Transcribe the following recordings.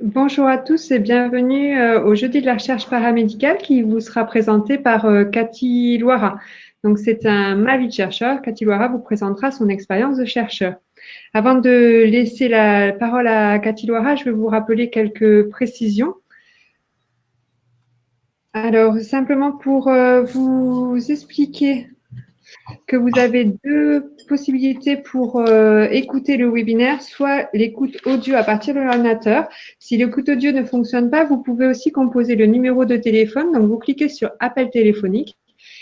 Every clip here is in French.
Bonjour à tous et bienvenue au Jeudi de la recherche paramédicale qui vous sera présenté par Cathy Loira. Donc, c'est ma vie de chercheur. Cathy Loira vous présentera son expérience de chercheur. Avant de laisser la parole à Cathy Loira, je vais vous rappeler quelques précisions. Alors, simplement pour vous expliquer que vous avez deux possibilités pour écouter le webinaire, soit l'écoute audio à partir de l'ordinateur. Si l'écoute audio ne fonctionne pas, vous pouvez aussi composer le numéro de téléphone. Donc, vous cliquez sur appel téléphonique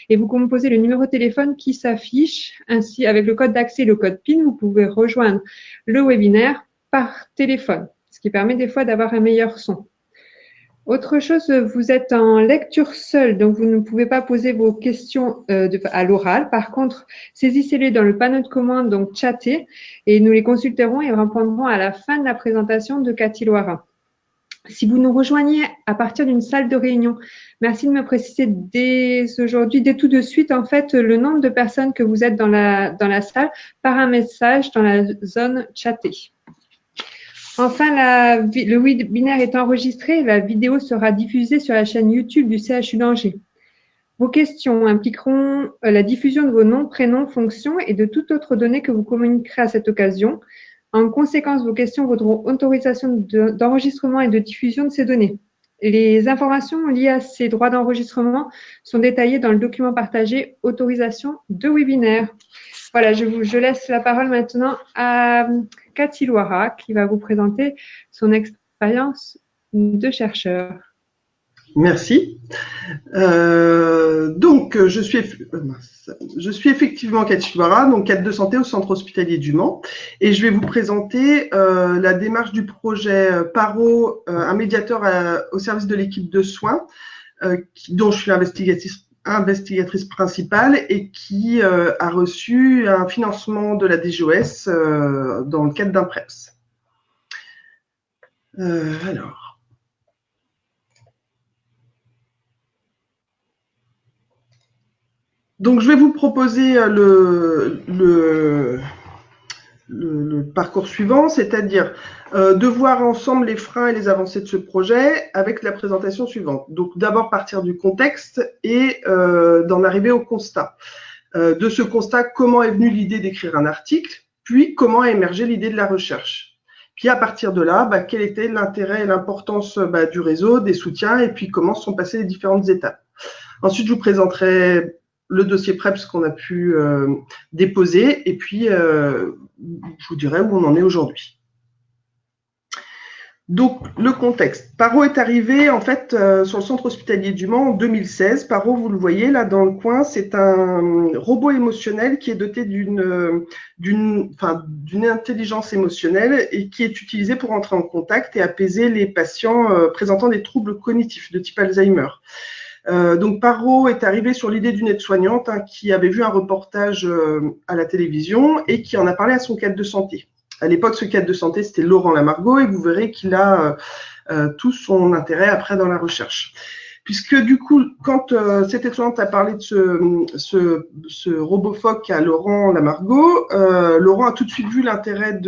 et vous composez le numéro de téléphone qui s'affiche. Ainsi, avec le code d'accès et le code PIN, vous pouvez rejoindre le webinaire par téléphone, ce qui permet des fois d'avoir un meilleur son. Autre chose, vous êtes en lecture seule, donc vous ne pouvez pas poser vos questions à l'oral. Par contre, saisissez-les dans le panneau de commande, donc chattez, et nous les consulterons et répondrons à la fin de la présentation de Cathy Loira. Si vous nous rejoignez à partir d'une salle de réunion, merci de me préciser dès aujourd'hui, dès tout de suite, en fait, le nombre de personnes que vous êtes dans la salle par un message dans la zone chattée. Enfin, le webinaire est enregistré, la vidéo sera diffusée sur la chaîne YouTube du CHU d'Angers. Vos questions impliqueront la diffusion de vos noms, prénoms, fonctions et de toute autre donnée que vous communiquerez à cette occasion. En conséquence, vos questions vaudront autorisation d'enregistrement et de diffusion de ces données. Les informations liées à ces droits d'enregistrement sont détaillées dans le document partagé autorisation de webinaire. Voilà, je laisse la parole maintenant à Cathy Loira qui va vous présenter son expérience de chercheur. Merci. Je suis effectivement Cathy Loira, donc cadre de santé au centre hospitalier du Mans, et je vais vous présenter la démarche du projet PARO, un médiateur au service de l'équipe de soins, dont je suis investigatrice principale et qui a reçu un financement de la DGOS dans le cadre d'un PREPS. Donc, je vais vous proposer le parcours suivant, c'est-à-dire de voir ensemble les freins et les avancées de ce projet avec la présentation suivante. Donc, d'abord partir du contexte et d'en arriver au constat. De ce constat, comment est venue l'idée d'écrire un article, puis comment a émergé l'idée de la recherche. Puis à partir de là, quel était l'intérêt et l'importance du réseau, des soutiens, et puis comment sont passées les différentes étapes. Ensuite, je vous présenterai le dossier PREPS qu'on a pu déposer, et puis je vous dirai où on en est aujourd'hui. Donc, le contexte. PARO est arrivé en fait sur le centre hospitalier du Mans en 2016. PARO, vous le voyez là dans le coin, c'est un robot émotionnel qui est doté d'une intelligence émotionnelle et qui est utilisé pour entrer en contact et apaiser les patients présentant des troubles cognitifs de type Alzheimer. Donc PARO est arrivé sur l'idée d'une aide-soignante qui avait vu un reportage à la télévision et qui en a parlé à son cadre de santé. À l'époque, ce cadre de santé, c'était Laurent Lamargot, et vous verrez qu'il a tout son intérêt après dans la recherche. Puisque du coup, quand cette aide-soignante a parlé de ce robot phoque à Laurent Lamargot, Laurent a tout de suite vu l'intérêt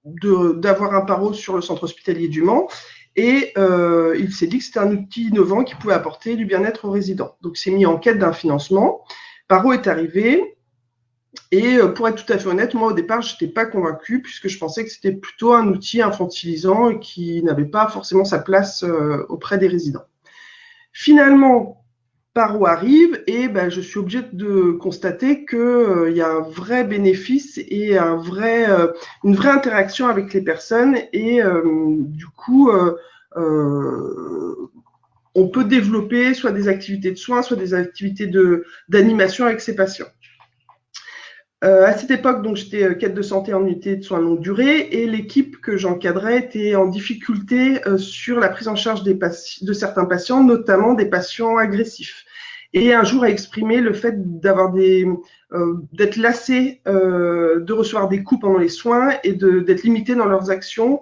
d'avoir un PARO sur le centre hospitalier du Mans. Et il s'est dit que c'était un outil innovant qui pouvait apporter du bien-être aux résidents. Donc, c'est mis en quête d'un financement. PARO est arrivé. Et pour être tout à fait honnête, moi, au départ, je n'étais pas convaincue puisque je pensais que c'était plutôt un outil infantilisant et qui n'avait pas forcément sa place auprès des résidents. Finalement, PARO arrive et je suis obligée de constater qu'il y a un vrai bénéfice et une vraie interaction avec les personnes et du coup, on peut développer soit des activités de soins, soit des activités d'animation avec ces patients. À cette époque, donc, j'étais cadre de santé en unité de soins longue durée et l'équipe que j'encadrais était en difficulté sur la prise en charge de certains patients, notamment des patients agressifs. Et un jour a exprimé le fait d'être lassé de recevoir des coups pendant les soins et d'être limité dans leurs actions.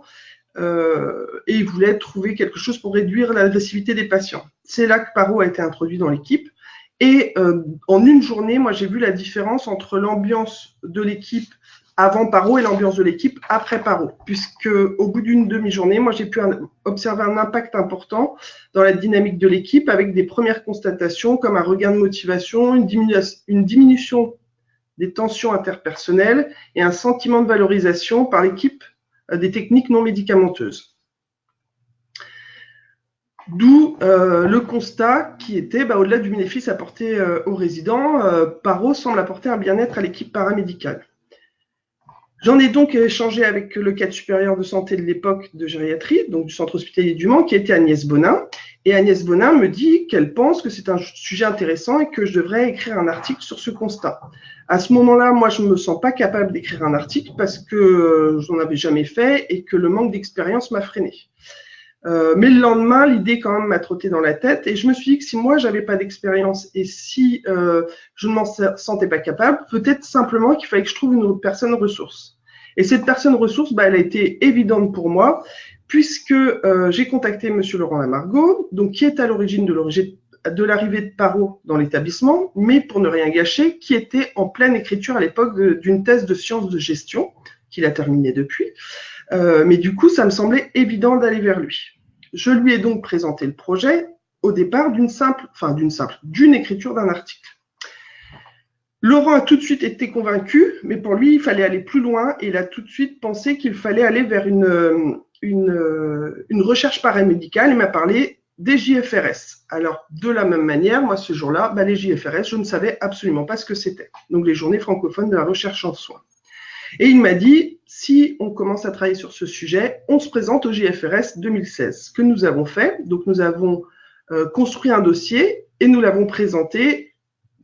Et ils voulaient trouver quelque chose pour réduire l'agressivité des patients. C'est là que PARO a été introduit dans l'équipe. Et en une journée, moi, j'ai vu la différence entre l'ambiance de l'équipe avant Paro et l'ambiance de l'équipe après Paro, puisque au bout d'une demi-journée, moi j'ai pu observer un impact important dans la dynamique de l'équipe avec des premières constatations comme un regain de motivation, une diminution des tensions interpersonnelles et un sentiment de valorisation par l'équipe des techniques non médicamenteuses. D'où le constat qui était, au-delà du bénéfice apporté aux résidents, Paro semble apporter un bien-être à l'équipe paramédicale. J'en ai donc échangé avec le cadre supérieur de santé de l'époque de gériatrie, donc du centre hospitalier du Mans, qui était Agnès Bonin. Et Agnès Bonin me dit qu'elle pense que c'est un sujet intéressant et que je devrais écrire un article sur ce constat. À ce moment-là, moi, je ne me sens pas capable d'écrire un article parce que je n'en avais jamais fait et que le manque d'expérience m'a freiné. Mais le lendemain, l'idée quand même m'a trotté dans la tête et je me suis dit que si moi j'avais pas d'expérience et si je ne m'en sentais pas capable, peut-être simplement qu'il fallait que je trouve une personne ressource. Et cette personne ressource, elle a été évidente pour moi puisque j'ai contacté Monsieur Laurent Lamargot, donc qui est à l'origine de l'arrivée de Paro dans l'établissement, mais pour ne rien gâcher, qui était en pleine écriture à l'époque d'une thèse de sciences de gestion qu'il a terminée depuis. Mais du coup, ça me semblait évident d'aller vers lui. Je lui ai donc présenté le projet au départ d'une écriture d'un article. Laurent a tout de suite été convaincu, mais pour lui, il fallait aller plus loin et il a tout de suite pensé qu'il fallait aller vers une recherche paramédicale. Il m'a parlé des JFRS. Alors, de la même manière, moi, ce jour-là, les JFRS, je ne savais absolument pas ce que c'était. Donc, les journées francophones de la recherche en soins. Et il m'a dit, si on commence à travailler sur ce sujet, on se présente au JFRS 2016. Ce que nous avons fait, donc nous avons construit un dossier et nous l'avons présenté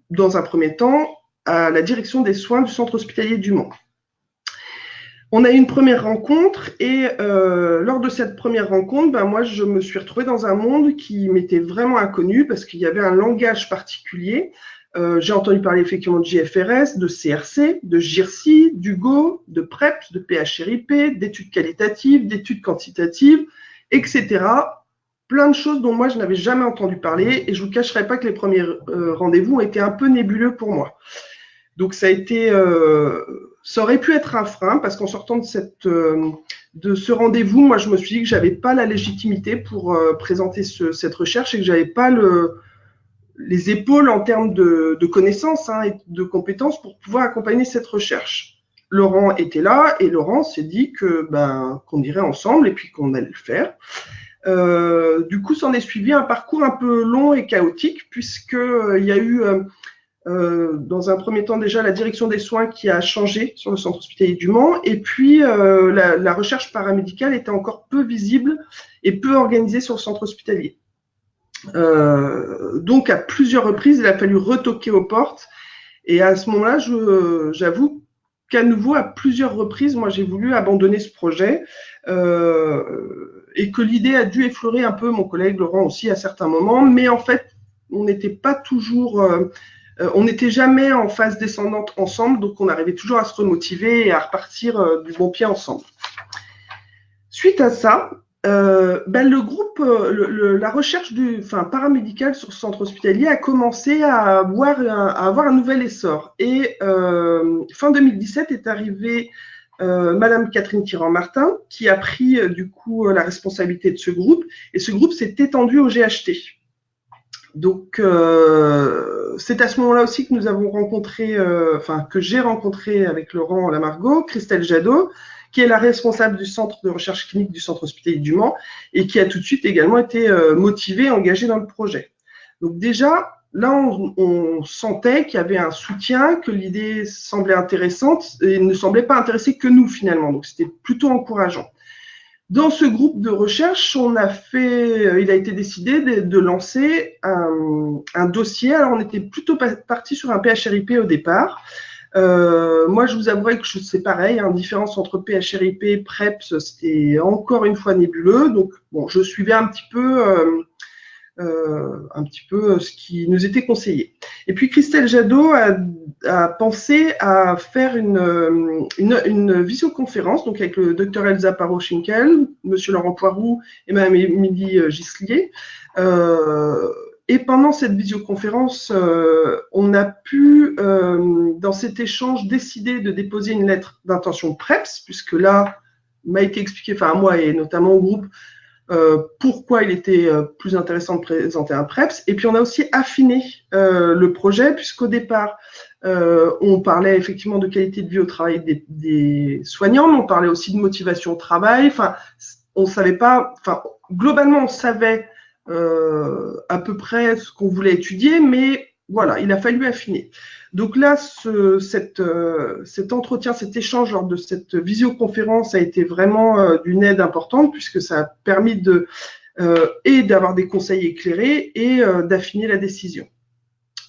dans un premier temps à la direction des soins du centre hospitalier du Mans. On a eu une première rencontre et lors de cette première rencontre, moi je me suis retrouvée dans un monde qui m'était vraiment inconnu parce qu'il y avait un langage particulier. J'ai entendu parler effectivement de JFRS, de CRC, de GIRSI, d'UGO, de PREP, de PHRIP, d'études qualitatives, d'études quantitatives, etc. Plein de choses dont moi je n'avais jamais entendu parler et je ne vous cacherai pas que les premiers rendez-vous ont été un peu nébuleux pour moi. Donc ça aurait pu être un frein parce qu'en sortant de ce rendez-vous, moi je me suis dit que j'avais pas la légitimité pour présenter cette recherche et que j'avais pas les épaules en termes de connaissances et de compétences pour pouvoir accompagner cette recherche. Laurent était là et Laurent s'est dit qu'on irait ensemble et puis qu'on allait le faire. Du coup, s'en est suivi un parcours un peu long et chaotique puisqu'il y a eu dans un premier temps déjà la direction des soins qui a changé sur le centre hospitalier du Mans et puis la recherche paramédicale était encore peu visible et peu organisée sur le centre hospitalier. Donc à plusieurs reprises, il a fallu retoquer aux portes et à ce moment-là, j'avoue qu'à nouveau, à plusieurs reprises, moi j'ai voulu abandonner ce projet et que l'idée a dû effleurer un peu mon collègue Laurent aussi à certains moments, mais en fait, on n'était pas toujours, on n'était jamais en phase descendante ensemble, donc on arrivait toujours à se remotiver et à repartir du bon pied ensemble. Suite à ça, le groupe, la recherche paramédicale sur ce centre hospitalier a commencé à avoir un nouvel essor. Et fin 2017 est arrivée Madame Catherine Tirant-Martin qui a pris du coup la responsabilité de ce groupe. Et ce groupe s'est étendu au GHT. Donc c'est à ce moment-là aussi que nous avons rencontré, que j'ai rencontré avec Laurent Lamargot, Christelle Jadot, qui est la responsable du centre de recherche clinique du centre hospitalier du Mans et qui a tout de suite également été motivée, engagée dans le projet. Donc déjà, là, on sentait qu'il y avait un soutien, que l'idée semblait intéressante et ne semblait pas intéresser que nous finalement. Donc c'était plutôt encourageant. Dans ce groupe de recherche, il a été décidé de lancer un dossier. Alors on était plutôt parti sur un PHRIP au départ. Moi, je vous avouerai que c'est pareil, différence entre PHRIP et PREPS, c'était encore une fois nébuleux. Donc, bon, je suivais un petit peu ce qui nous était conseillé. Et puis, Christelle Jadot a pensé à faire une visioconférence, donc avec le docteur Elsa Parot-Schinkel, monsieur Laurent Poiroux et madame Émilie Gislier, Et pendant cette visioconférence, on a pu, dans cet échange, décider de déposer une lettre d'intention PREPS, puisque là, m'a été expliqué, enfin à moi et notamment au groupe, pourquoi il était plus intéressant de présenter un PREPS. Et puis on a aussi affiné le projet, puisqu'au départ, on parlait effectivement de qualité de vie au travail des soignants, mais on parlait aussi de motivation au travail. Enfin, on savait pas, enfin, globalement, on savait à peu près ce qu'on voulait étudier, mais voilà, il a fallu affiner. Donc là, cet entretien, cet échange lors de cette visioconférence a été vraiment d'une aide importante, puisque ça a permis et d'avoir des conseils éclairés et d'affiner la décision.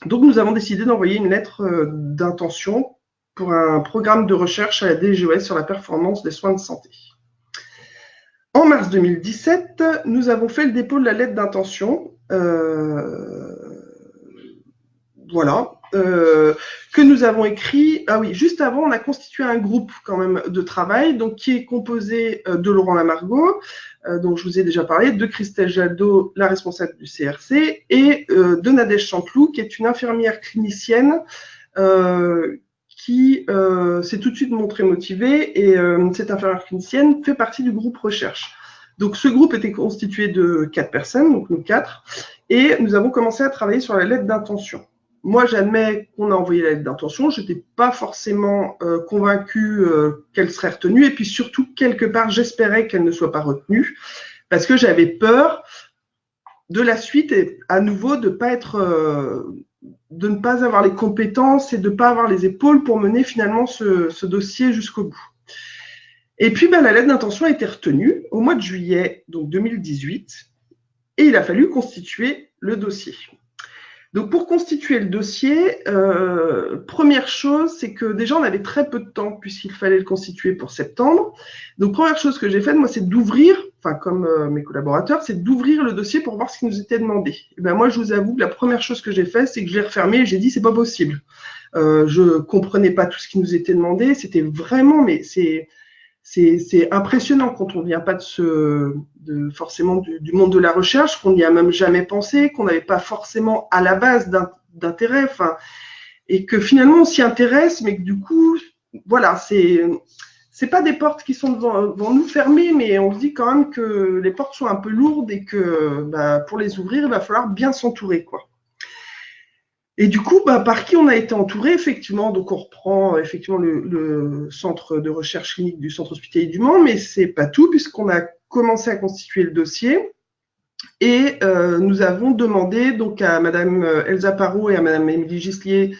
Donc nous avons décidé d'envoyer une lettre d'intention pour un programme de recherche à la DGOS sur la performance des soins de santé. En mars 2017, nous avons fait le dépôt de la lettre d'intention, que nous avons écrit. Ah oui, juste avant, on a constitué un groupe quand même de travail, donc qui est composé de Laurent Lamargot, dont je vous ai déjà parlé, de Christelle Jadot, la responsable du CRC, et de Nadège Chanteloup, qui est une infirmière clinicienne qui s'est tout de suite montrée motivée, et cette infirmière clinicienne fait partie du groupe recherche. Donc ce groupe était constitué de 4 personnes, donc nous 4, et nous avons commencé à travailler sur la lettre d'intention. Moi, j'admets qu'on a envoyé la lettre d'intention, je n'étais pas forcément convaincue qu'elle serait retenue, et puis surtout, quelque part, j'espérais qu'elle ne soit pas retenue, parce que j'avais peur de la suite, et à nouveau, de ne pas avoir les compétences et de ne pas avoir les épaules pour mener finalement ce dossier jusqu'au bout. Et puis, la lettre d'intention a été retenue au mois de juillet donc 2018, et il a fallu constituer le dossier. Donc, pour constituer le dossier, première chose, c'est que déjà, on avait très peu de temps puisqu'il fallait le constituer pour septembre. Donc, première chose que j'ai faite, moi, c'est d'ouvrir, enfin, comme mes collaborateurs, c'est d'ouvrir le dossier pour voir ce qui nous était demandé. Et ben, moi, je vous avoue que la première chose que j'ai faite, c'est que je l'ai refermé et j'ai dit, c'est pas possible. Je comprenais pas tout ce qui nous était demandé. C'était vraiment, mais c'est impressionnant quand on ne vient pas forcément du monde de la recherche, qu'on n'y a même jamais pensé, qu'on n'avait pas forcément à la base d'intérêt, et que finalement on s'y intéresse, mais que du coup, voilà, c'est pas des portes qui sont devant nous fermées, mais on se dit quand même que les portes sont un peu lourdes et que pour les ouvrir, il va falloir bien s'entourer, quoi. Et du coup, par qui on a été entouré, effectivement. Donc, on reprend effectivement le centre de recherche clinique du centre hospitalier du Mans, mais c'est pas tout, puisqu'on a commencé à constituer le dossier. Et nous avons demandé donc à Madame Elsa Parot et à Madame Émilie Gislier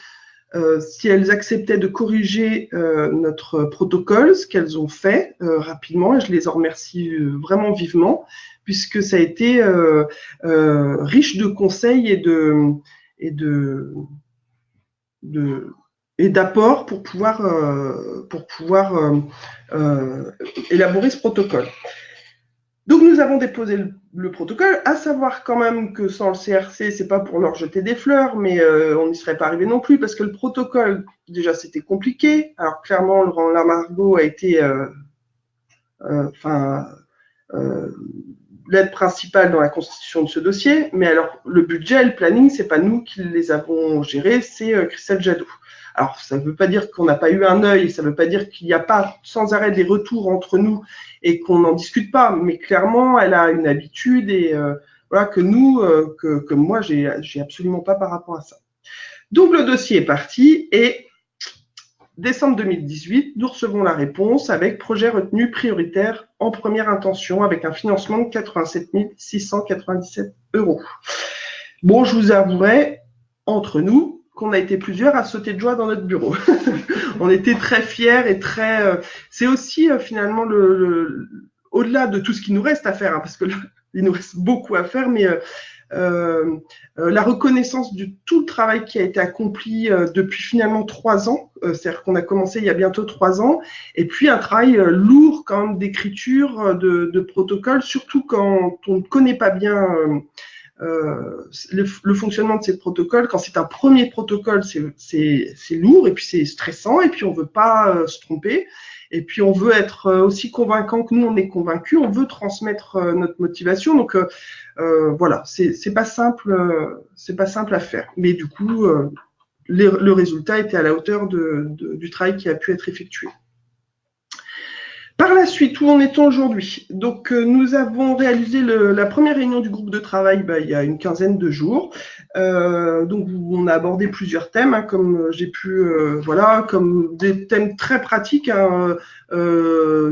si elles acceptaient de corriger notre protocole, ce qu'elles ont fait rapidement, et je les en remercie vraiment vivement, puisque ça a été riche de conseils et d'apports pour pouvoir élaborer ce protocole. Donc nous avons déposé le protocole, à savoir quand même que sans le CRC, c'est pas pour leur jeter des fleurs, mais on n'y serait pas arrivé non plus, parce que le protocole, déjà c'était compliqué. Alors clairement, Laurent Lamargot a été l'aide principale dans la constitution de ce dossier, mais alors le budget et le planning, c'est pas nous qui les avons gérés, c'est Christelle Jadot. Alors ça ne veut pas dire qu'on n'a pas eu un œil, ça ne veut pas dire qu'il n'y a pas sans arrêt des retours entre nous et qu'on n'en discute pas, mais clairement elle a une habitude et voilà que nous, que moi j'ai absolument pas par rapport à ça. Donc le dossier est parti et décembre 2018, nous recevons la réponse avec projet retenu prioritaire en première intention avec un financement de 87 697 €. Bon, je vous avouerai, entre nous, qu'on a été plusieurs à sauter de joie dans notre bureau. On était très fiers et très... c'est aussi finalement au-delà de tout ce qu'il nous reste à faire, hein, parce que là, il nous reste beaucoup à faire, mais... la reconnaissance de tout le travail qui a été accompli depuis finalement 3 ans, c'est-à-dire qu'on a commencé il y a bientôt 3 ans, et puis un travail lourd quand même d'écriture, de protocole, surtout quand on ne connaît pas bien le fonctionnement de ces protocoles. Quand c'est un premier protocole, c'est lourd et puis c'est stressant et puis on veut pas se tromper. Et puis on veut être aussi convaincant que nous on est convaincus. On veut transmettre notre motivation. Donc voilà, c'est pas simple à faire. Mais du coup, le résultat était à la hauteur du travail qui a pu être effectué. Par la suite, où en est-on aujourd'hui? Donc, nous avons réalisé la première réunion du groupe de travail il y a une quinzaine de jours. Donc, on a abordé plusieurs thèmes, hein, comme j'ai pu, voilà, comme des thèmes très pratiques, hein,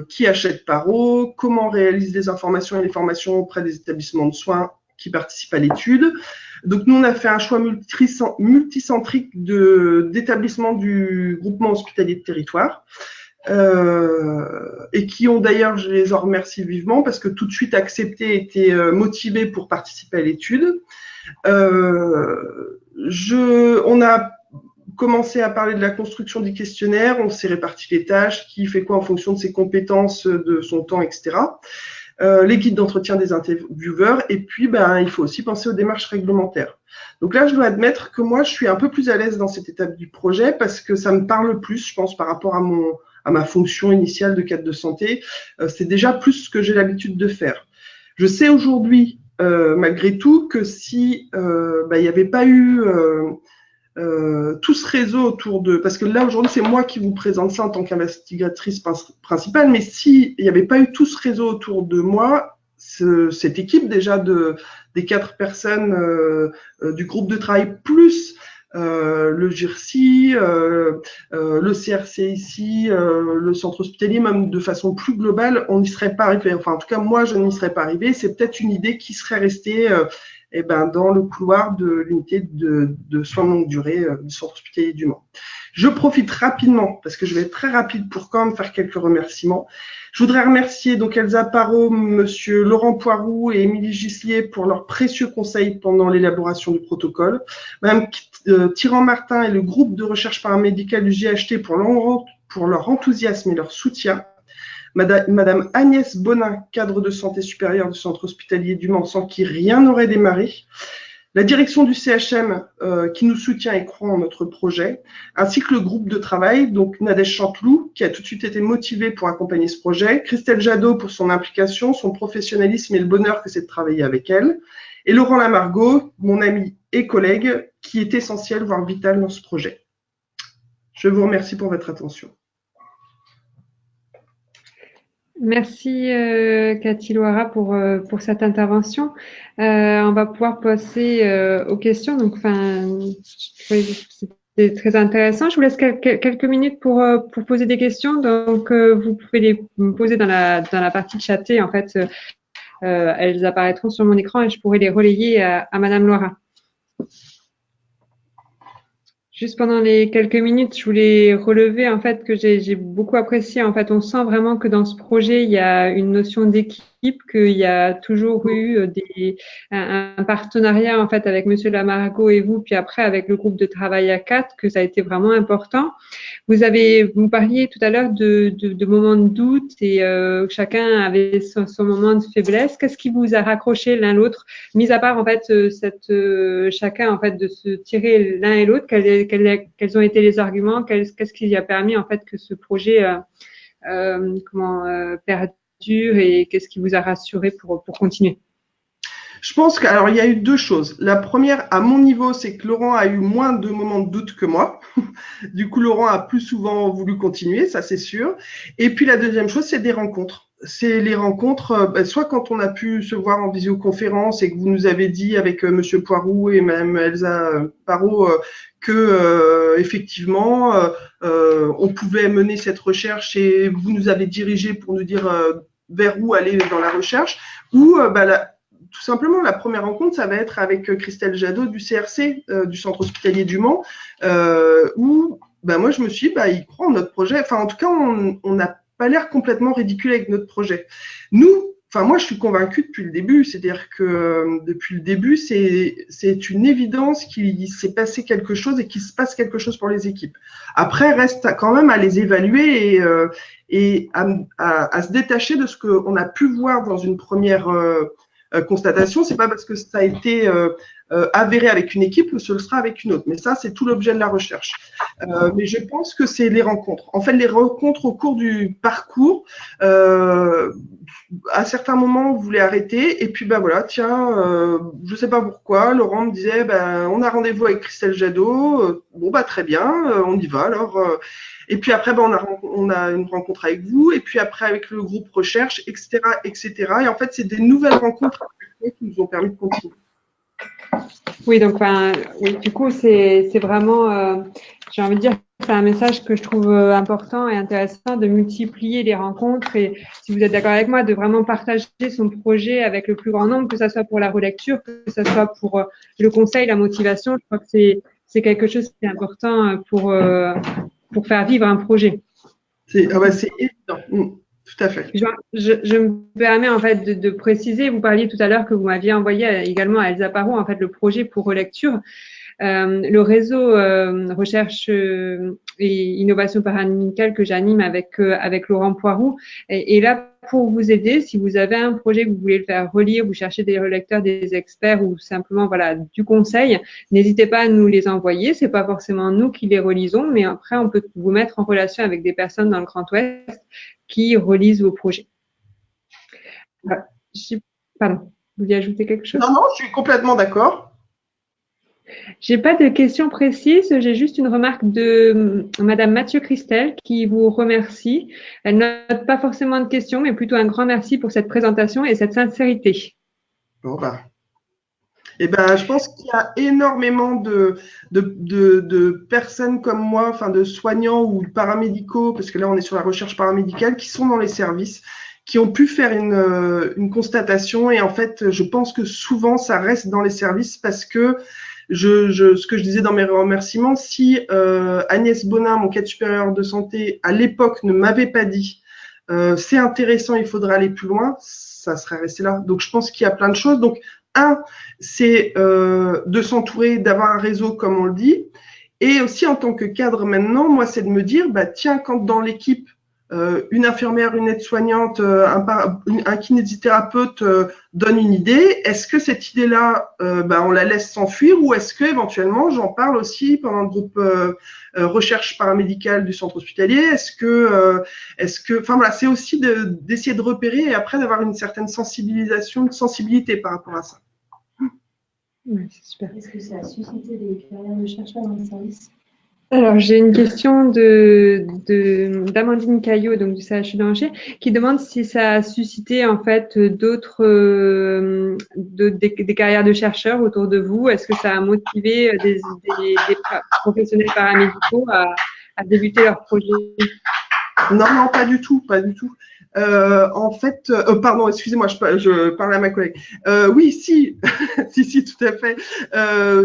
qui achète Paro, comment on réalise les informations et les formations auprès des établissements de soins qui participent à l'étude. Donc, nous, on a fait un choix multicentrique d'établissements du groupement hospitalier de territoire. Et qui ont d'ailleurs, je les en remercie vivement, parce que tout de suite accepté, étaient motivés pour participer à l'étude. On a commencé à parler de la construction du questionnaire, on s'est réparti les tâches, qui fait quoi en fonction de ses compétences, de son temps, etc. Les guides d'entretien des intervieweurs, et puis il faut aussi penser aux démarches réglementaires. Donc là, je dois admettre que moi, je suis un peu plus à l'aise dans cette étape du projet parce que ça me parle plus, je pense, par rapport à ma fonction initiale de cadre de santé. C'est déjà plus ce que j'ai l'habitude de faire. Je sais aujourd'hui, malgré tout, que si il n'y avait pas eu tout ce réseau autour de... Parce que là, aujourd'hui, c'est moi qui vous présente ça en tant qu'investigatrice principale, mais s'il n'y avait pas eu tout ce réseau autour de moi, cette équipe déjà des 4 personnes du groupe de travail, plus le GIRCI, le CRC ici, le centre hospitalier, même de façon plus globale, on n'y serait pas arrivé. Enfin, en tout cas, moi, je n'y serais pas arrivé. C'est peut-être une idée qui serait restée dans le couloir de l'unité de soins de longue durée du centre hospitalier du Mans. Je profite rapidement, parce que je vais être très rapide pour quand même faire quelques remerciements. Je voudrais remercier donc Elsa Parot, Monsieur Laurent Poiroux et Émilie Gislier pour leurs précieux conseils pendant l'élaboration du protocole. Madame Tyran-Martin et le groupe de recherche paramédicale du GHT pour leur enthousiasme et leur soutien. Madame Agnès Bonin, cadre de santé supérieure du centre hospitalier du Mans, sans qui rien n'aurait démarré. La direction du CHM qui nous soutient et croit en notre projet, ainsi que le groupe de travail, donc Nadège Chanteloup, qui a tout de suite été motivée pour accompagner ce projet, Christelle Jadot pour son implication, son professionnalisme et le bonheur que c'est de travailler avec elle, et Laurent Lamargot, mon ami et collègue, qui est essentiel, voire vital dans ce projet. Je vous remercie pour votre attention. Merci Cathy Loara pour cette intervention. On va pouvoir passer aux questions. Donc, c'était très intéressant. Je vous laisse quelques minutes pour poser des questions. Donc, vous pouvez les poser dans la partie chatée. En fait, elles apparaîtront sur mon écran et je pourrai les relayer à Madame Loara. Juste pendant les quelques minutes, je voulais relever en fait que j'ai beaucoup apprécié. En fait, on sent vraiment que dans ce projet, il y a une notion d'équipe, qu'il y a toujours eu un partenariat en fait avec Monsieur Lamargot et vous, puis après avec le groupe de travail à 4, que ça a été vraiment important. Vous parliez tout à l'heure de moments de doute et chacun avait son moment de faiblesse. Qu'est-ce qui vous a raccroché l'un l'autre, mis à part en fait chacun en fait de se tirer l'un et l'autre? Quels ont été les arguments? Qu'est-ce qui a permis en fait que ce projet perdure et qu'est-ce qui vous a rassuré pour continuer? Je pense qu'il y a eu 2 choses. La première, à mon niveau, c'est que Laurent a eu moins de moments de doute que moi. Du coup, Laurent a plus souvent voulu continuer, ça c'est sûr. Et puis la deuxième chose, c'est des rencontres. C'est les rencontres, soit quand on a pu se voir en visioconférence et que vous nous avez dit avec Monsieur Poiroux et Madame Elsa Parot que effectivement on pouvait mener cette recherche et vous nous avez dirigé pour nous dire vers où aller dans la recherche, ou tout simplement, la première rencontre, ça va être avec Christelle Jadot du CRC, du centre hospitalier du Mans, où moi je me suis dit, il croit en notre projet. Enfin, en tout cas, on n'a pas l'air complètement ridicule avec notre projet. Moi, je suis convaincue depuis le début. C'est-à-dire que depuis le début, c'est une évidence qu'il s'est passé quelque chose et qu'il se passe quelque chose pour les équipes. Après, reste quand même à les évaluer et à se détacher de ce qu'on a pu voir dans une première constatation. C'est pas parce que ça a été avéré avec une équipe que ce le sera avec une autre. Mais ça, c'est tout l'objet de la recherche. Mais je pense que c'est les rencontres. En fait, les rencontres au cours du parcours, à certains moments, on voulait arrêter. Et puis, ben voilà, tiens, je sais pas pourquoi, Laurent me disait, ben, on a rendez-vous avec Christelle Jadot. Bon, bah très bien, on y va. Alors, et puis après, ben, on a une rencontre avec vous. Et puis après, avec le groupe recherche, etc., etc. Et en fait, c'est des nouvelles rencontres qui nous ont permis de continuer. Oui, donc oui, du coup, c'est vraiment, j'ai envie de dire, c'est un message que je trouve important et intéressant de multiplier les rencontres et, si vous êtes d'accord avec moi, de vraiment partager son projet avec le plus grand nombre, que ça soit pour la relecture, que ça soit pour le conseil, la motivation. Je crois que c'est quelque chose qui est important pour faire vivre un projet. C'est évident. Tout à fait. Je me permets en fait de préciser, vous parliez tout à l'heure que vous m'aviez envoyé également à Elsa Parot en fait le projet pour relecture. Le réseau recherche et innovation paramédicale que j'anime avec Laurent Poiroux est là pour vous aider. Si vous avez un projet que vous voulez le faire relire, vous cherchez des relecteurs, des experts ou simplement voilà du conseil, n'hésitez pas à nous les envoyer. C'est pas forcément nous qui les relisons, mais après on peut vous mettre en relation avec des personnes dans le Grand Ouest qui relisent vos projets. Pardon, vous vouliez ajouter quelque chose? Non, je suis complètement d'accord. J'ai pas de questions précises, j'ai juste une remarque de Madame Mathieu Christel qui vous remercie. Elle note pas forcément de questions, mais plutôt un grand merci pour cette présentation et cette sincérité. Bon, je pense qu'il y a énormément de personnes comme moi, enfin de soignants ou de paramédicaux, parce que là on est sur la recherche paramédicale, qui sont dans les services, qui ont pu faire une constatation. Et en fait, je pense que souvent ça reste dans les services parce que ce que je disais dans mes remerciements, si Agnès Bonin, mon cadre supérieur de santé, à l'époque ne m'avait pas dit c'est intéressant, il faudra aller plus loin, ça serait resté là. Donc je pense qu'il y a plein de choses. Donc c'est de s'entourer, d'avoir un réseau comme on le dit. Et aussi en tant que cadre maintenant, moi c'est de me dire, bah tiens, quand dans l'équipe une infirmière, une aide-soignante, un kinésithérapeute donne une idée, est-ce que cette idée-là, on la laisse s'enfuir ou est-ce que éventuellement j'en parle aussi pendant le groupe recherche paramédicale du centre hospitalier? Enfin voilà, c'est aussi d'essayer de repérer et après d'avoir une certaine sensibilité par rapport à ça. Ouais, c'est super. Est-ce que ça a suscité des carrières de chercheurs dans le service? Alors, j'ai une question d'Amandine Caillot, donc du CHU d'Angers, qui demande si ça a suscité en fait d'autres des carrières de chercheurs autour de vous. Est-ce que ça a motivé des professionnels paramédicaux à débuter leur projet? Non, pas du tout, pas du tout. En fait, pardon, excusez-moi, je parle à ma collègue. Oui, si, si, tout à fait.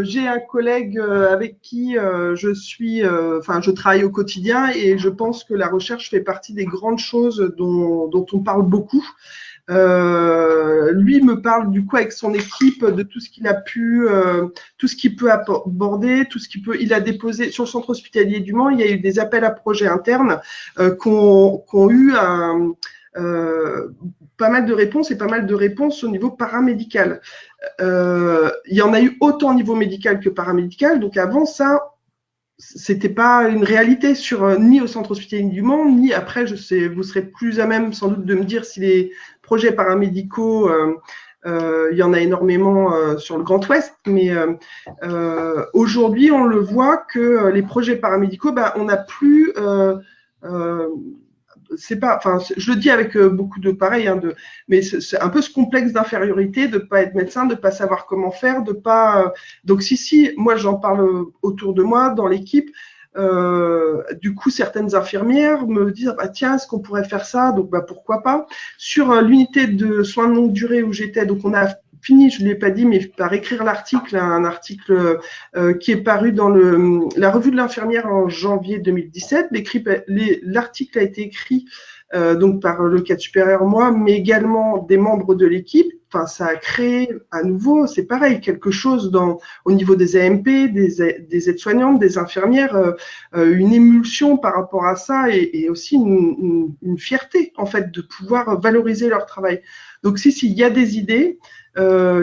J'ai un collègue avec qui je travaille au quotidien et je pense que la recherche fait partie des grandes choses dont on parle beaucoup. Lui me parle du coup avec son équipe de tout ce qu'il a pu, tout ce qu'il peut aborder, tout ce qu'il peut. Il a déposé sur le centre hospitalier du Mans. Il y a eu des appels à projets internes qui ont eu pas mal de réponses et pas mal de réponses au niveau paramédical. Il y en a eu autant au niveau médical que paramédical. Donc avant ça, c'était pas une réalité ni au centre hospitalier du Mans, ni après, vous serez plus à même sans doute de me dire si les projets paramédicaux, il y en a énormément sur le Grand Ouest, mais aujourd'hui, on le voit que les projets paramédicaux, on n'a plus je le dis avec beaucoup de pareil, mais c'est un peu ce complexe d'infériorité de pas être médecin, de pas savoir comment faire, de pas. Donc si, moi j'en parle autour de moi dans l'équipe. Du coup, certaines infirmières me disent tiens, est-ce qu'on pourrait faire ça? Donc pourquoi pas. Sur l'unité de soins de longue durée où j'étais, donc on a fini, je ne l'ai pas dit, mais par écrire l'article, un article qui est paru dans la revue de l'infirmière en janvier 2017. L'article a été écrit donc par le cadre supérieur, moi, mais également des membres de l'équipe. Enfin, ça a créé à nouveau, c'est pareil, quelque chose au niveau des AMP, des aides-soignantes, des infirmières, une émulsion par rapport à ça et aussi une fierté en fait de pouvoir valoriser leur travail. Donc si il y a des idées,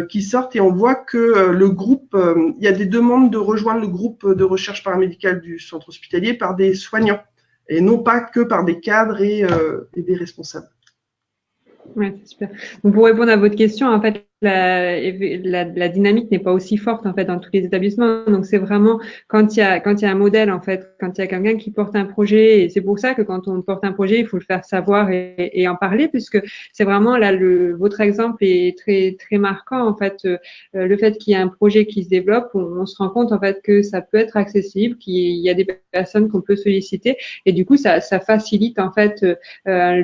qui sortent et on voit que le groupe, il y a des demandes de rejoindre le groupe de recherche paramédicale du centre hospitalier par des soignants et non pas que par des cadres et des responsables. Ouais, c'est super. Donc, pour répondre à votre question, en fait, la dynamique n'est pas aussi forte en fait dans tous les établissements. Donc, c'est vraiment quand il y a un modèle en fait, quand il y a quelqu'un qui porte un projet. Et c'est pour ça que quand on porte un projet, il faut le faire savoir et en parler, puisque c'est vraiment là votre exemple est très très marquant en fait. Le fait qu'il y ait un projet qui se développe, on se rend compte en fait que ça peut être accessible, qu'il y a des personnes qu'on peut solliciter, et du coup, ça facilite en fait enfin,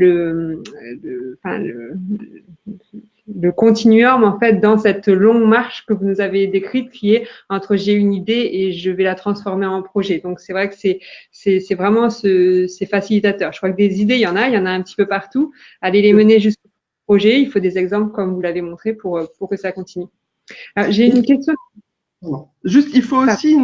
le continuum en fait dans cette longue marche que vous nous avez décrite qui est entre j'ai une idée et je vais la transformer en projet. Donc c'est vrai que c'est vraiment c'est facilitateur. Je crois que des idées il y en a un petit peu partout. Aller les mener jusqu'au projet, il faut des exemples comme vous l'avez montré pour que ça continue. Alors, j'ai une question. Juste, il faut aussi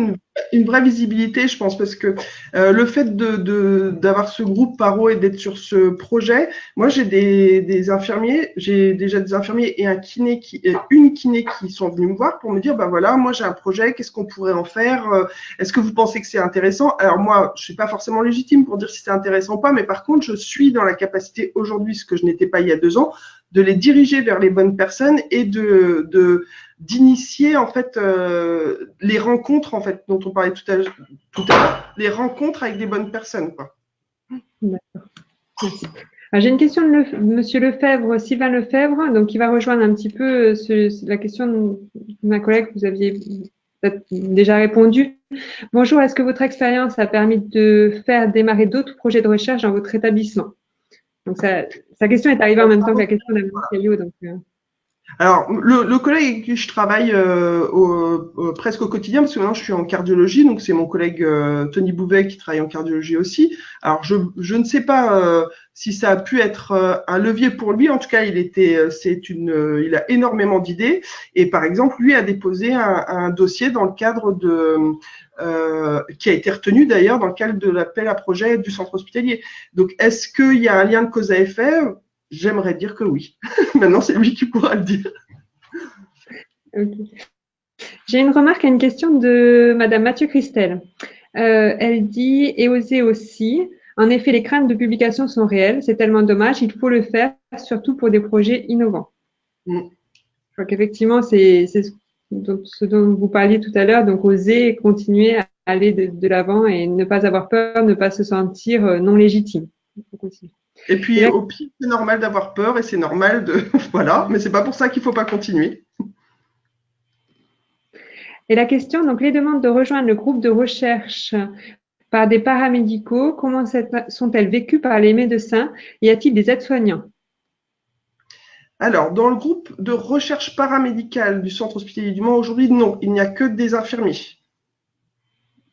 une vraie visibilité, je pense, parce que le fait d'avoir ce groupe Paro et d'être sur ce projet, moi j'ai des infirmiers, j'ai déjà des infirmiers et une kiné qui sont venus me voir pour me dire, bah voilà, moi j'ai un projet, qu'est-ce qu'on pourrait en faire? Est-ce que vous pensez que c'est intéressant? Alors moi, je suis pas forcément légitime pour dire si c'est intéressant ou pas, mais par contre, je suis dans la capacité aujourd'hui, ce que je n'étais pas il y a 2 ans, de les diriger vers les bonnes personnes et d'initier en fait les rencontres en fait dont on parlait tout à l'heure, les rencontres avec des bonnes personnes quoi. D'accord. Merci. J'ai une question de Monsieur Lefebvre, Sylvain Lefebvre, donc qui va rejoindre un petit peu la question de ma collègue que vous aviez peut-être déjà répondu. Bonjour, est-ce que votre expérience a permis de faire démarrer d'autres projets de recherche dans votre établissement? Donc sa question est arrivée en même temps que la question d'Amélie Caillot. Donc, Alors, le collègue avec qui je travaille presque au quotidien, parce que maintenant je suis en cardiologie, donc c'est mon collègue Tony Bouvet qui travaille en cardiologie aussi. Alors, je ne sais pas si ça a pu être un levier pour lui. En tout cas, il a énormément d'idées. Et par exemple, lui a déposé un dossier dans le cadre qui a été retenu d'ailleurs dans le cadre de l'appel à projet du centre hospitalier. Donc, est-ce qu'il y a un lien de cause à effet? J'aimerais dire que oui. Maintenant, c'est lui qui pourra le dire. Okay. J'ai une remarque à une question de Madame Mathieu Christel. Elle dit et oser aussi. En effet, les craintes de publication sont réelles. C'est tellement dommage. Il faut le faire, surtout pour des projets innovants. Je crois qu'effectivement, c'est ce dont vous parliez tout à l'heure. Donc, oser et continuer à aller de l'avant et ne pas avoir peur, ne pas se sentir non légitime. Il faut continuer. Et puis, au pire, c'est normal d'avoir peur et c'est normal de… Voilà, mais c'est pas pour ça qu'il faut pas continuer. Et la question, donc, les demandes de rejoindre le groupe de recherche par des paramédicaux, comment sont-elles vécues par les médecins? Y a-t-il des aides-soignants? Alors, dans le groupe de recherche paramédicale du centre hospitalier du Mans, aujourd'hui, non, il n'y a que des infirmiers.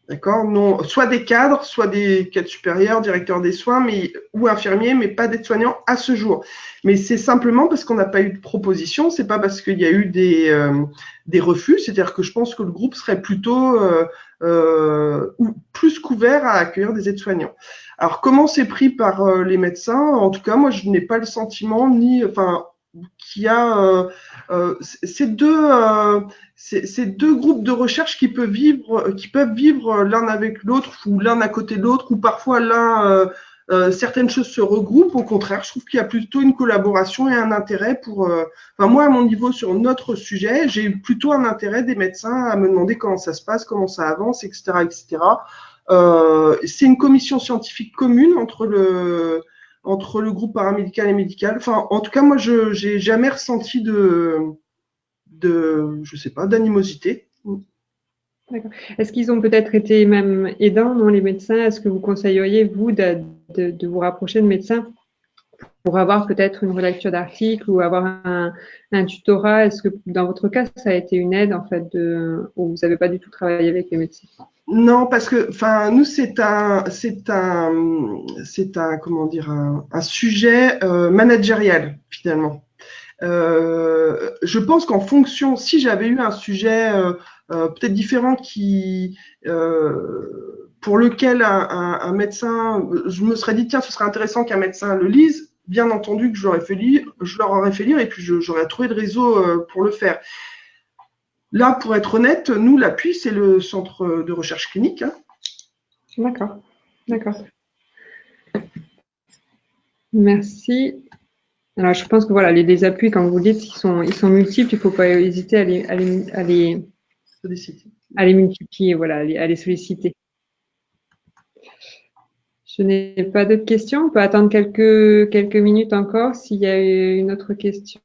D'accord? Non, soit des cadres supérieurs, directeurs des soins, ou infirmiers, mais pas d'aides-soignants à ce jour. Mais c'est simplement parce qu'on n'a pas eu de proposition, c'est pas parce qu'il y a eu des refus, c'est-à-dire que je pense que le groupe serait plutôt plus couvert à accueillir des aides-soignants. Alors, comment c'est pris par les médecins? En tout cas, moi, je n'ai pas le sentiment qu'il y a ces deux groupes de recherche qui peuvent vivre l'un avec l'autre ou l'un à côté de l'autre, ou parfois certaines choses se regroupent. Au contraire, je trouve qu'il y a plutôt une collaboration et un intérêt moi, à mon niveau, sur notre sujet, j'ai plutôt un intérêt des médecins à me demander comment ça se passe, comment ça avance, etc., etc. C'est une commission scientifique commune entre le groupe paramédical et médical. Enfin, en tout cas, moi, je n'ai jamais ressenti je sais pas, d'animosité. D'accord. Est-ce qu'ils ont peut-être été même aidants, non, les médecins? Est-ce que vous conseilleriez, vous, de vous rapprocher de médecins pour avoir peut-être une relecture d'articles ou avoir un tutorat? Est-ce que dans votre cas, ça a été une aide, en fait, ou vous n'avez pas du tout travaillé avec les médecins? Non, parce que, nous, c'est un, comment dire, un sujet managérial, finalement. Je pense qu'en fonction, si j'avais eu un sujet peut-être différent pour lequel un médecin, je me serais dit, tiens, ce serait intéressant qu'un médecin le lise, bien entendu que je leur aurais fait lire et puis j'aurais trouvé le réseau pour le faire. Là, pour être honnête, nous, l'appui, c'est le centre de recherche clinique. Hein. D'accord, d'accord. Merci. Alors, je pense que voilà, les appuis, comme vous dites, ils sont multiples. Il ne faut pas hésiter à les multiplier, voilà, à les solliciter. Je n'ai pas d'autres questions. On peut attendre quelques minutes encore s'il y a une autre question.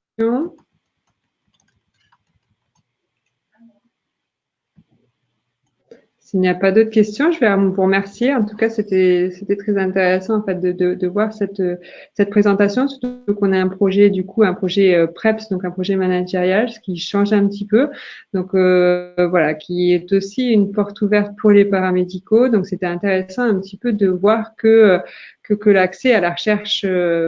S'il n'y a pas d'autres questions, je vais vous remercier. En tout cas, c'était très intéressant en fait de voir cette présentation, surtout qu'on a un projet un projet PREPS, donc un projet managérial, ce qui change un petit peu. Donc voilà, qui est aussi une porte ouverte pour les paramédicaux. Donc c'était intéressant un petit peu de voir que l'accès à la recherche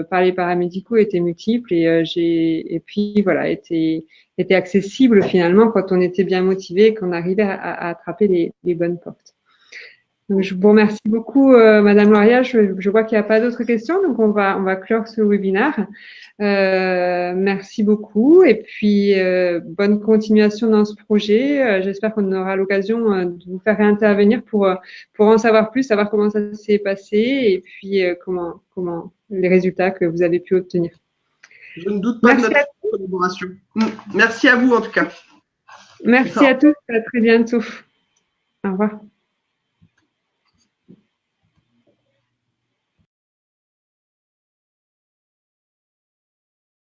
par les paramédicaux était multiple et puis voilà était accessible finalement quand on était bien motivé et qu'on arrivait à attraper les bonnes portes. Donc, je vous remercie beaucoup, Madame Loria. Je vois qu'il n'y a pas d'autres questions, donc on va clore ce webinaire. Merci beaucoup et puis bonne continuation dans ce projet. J'espère qu'on aura l'occasion de vous faire réintervenir pour en savoir plus, savoir comment ça s'est passé et puis comment les résultats que vous avez pu obtenir. Je ne doute pas de notre collaboration. Merci à vous en tout cas. Merci à tous, à très bientôt. Au revoir.